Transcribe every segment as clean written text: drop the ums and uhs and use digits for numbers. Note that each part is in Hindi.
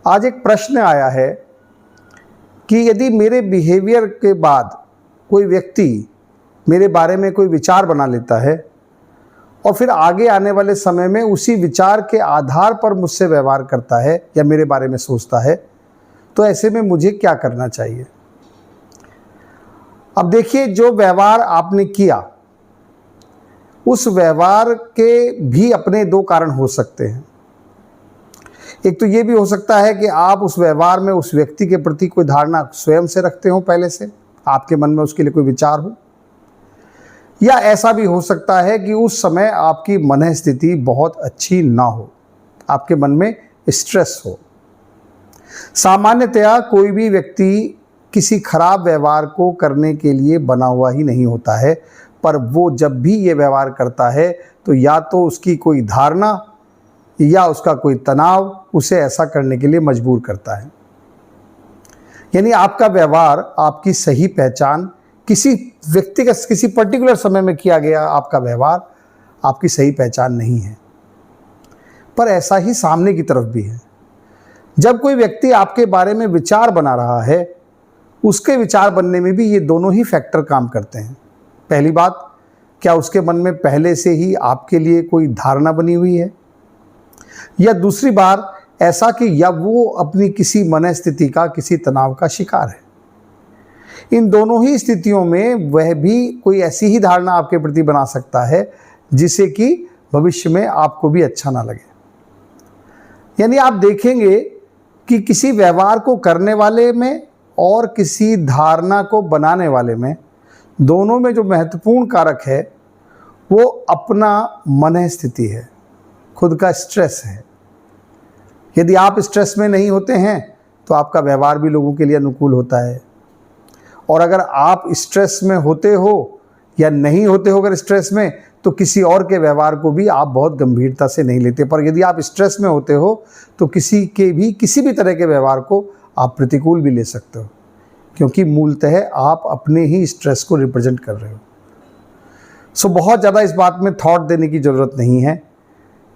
आज एक प्रश्न आया है कि यदि मेरे बिहेवियर के बाद कोई व्यक्ति मेरे बारे में कोई विचार बना लेता है और फिर आगे आने वाले समय में उसी विचार के आधार पर मुझसे व्यवहार करता है या मेरे बारे में सोचता है, तो ऐसे में मुझे क्या करना चाहिए। अब देखिए, जो व्यवहार आपने किया उस व्यवहार के भी अपने दो कारण हो सकते हैं। एक तो ये भी हो सकता है कि आप उस व्यवहार में उस व्यक्ति के प्रति कोई धारणा स्वयं से रखते हो, पहले से आपके मन में उसके लिए कोई विचार हो, या ऐसा भी हो सकता है कि उस समय आपकी मन स्थिति बहुत अच्छी ना हो, आपके मन में स्ट्रेस हो। सामान्यतया कोई भी व्यक्ति किसी खराब व्यवहार को करने के लिए बना हुआ ही नहीं होता है, पर वो जब भी ये व्यवहार करता है तो या तो उसकी कोई धारणा या उसका कोई तनाव उसे ऐसा करने के लिए मजबूर करता है। यानी आपका व्यवहार, आपकी सही पहचान किसी व्यक्तिगत किसी पर्टिकुलर समय में किया गया आपका व्यवहार आपकी सही पहचान नहीं है। पर ऐसा ही सामने की तरफ भी है। जब कोई व्यक्ति आपके बारे में विचार बना रहा है, उसके विचार बनने में भी ये दोनों ही फैक्टर काम करते हैं। पहली बात, क्या उसके मन में पहले से ही आपके लिए कोई धारणा बनी हुई है, या दूसरी बार ऐसा कि या वो अपनी किसी मन स्थिति का, किसी तनाव का शिकार है। इन दोनों ही स्थितियों में वह भी कोई ऐसी ही धारणा आपके प्रति बना सकता है जिसे कि भविष्य में आपको भी अच्छा ना लगे। यानी आप देखेंगे कि किसी व्यवहार को करने वाले में और किसी धारणा को बनाने वाले में, दोनों में जो महत्वपूर्ण कारक है वो अपना मन स्थिति है, खुद का स्ट्रेस है। यदि आप स्ट्रेस में नहीं होते हैं तो आपका व्यवहार भी लोगों के लिए अनुकूल होता है, और अगर आप स्ट्रेस में होते हो या नहीं होते हो अगर स्ट्रेस में, तो किसी और के व्यवहार को भी आप बहुत गंभीरता से नहीं लेते। पर यदि आप स्ट्रेस में होते हो तो किसी भी तरह के व्यवहार को आप प्रतिकूल भी ले सकते हो, क्योंकि मूलतः आप अपने ही स्ट्रेस को रिप्रेजेंट कर रहे हो। सो बहुत ज़्यादा इस बात में थॉट देने की ज़रूरत नहीं है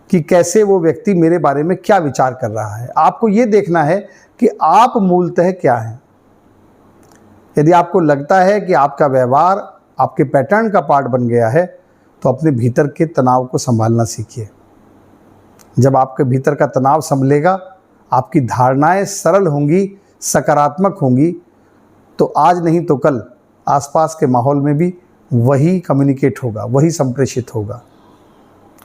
कि कैसे वो व्यक्ति मेरे बारे में क्या विचार कर रहा है। आपको ये देखना है कि आप मूलतः क्या हैं। यदि आपको लगता है कि आपका व्यवहार आपके पैटर्न का पार्ट बन गया है, तो अपने भीतर के तनाव को संभालना सीखिए। जब आपके भीतर का तनाव संभलेगा, आपकी धारणाएं सरल होंगी, सकारात्मक होंगी, तो आज नहीं तो कल आसपास के माहौल में भी वही कम्युनिकेट होगा, वही संप्रेषित होगा,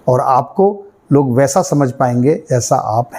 और आपको लोग वैसा समझ पाएंगे जैसा आप हैं।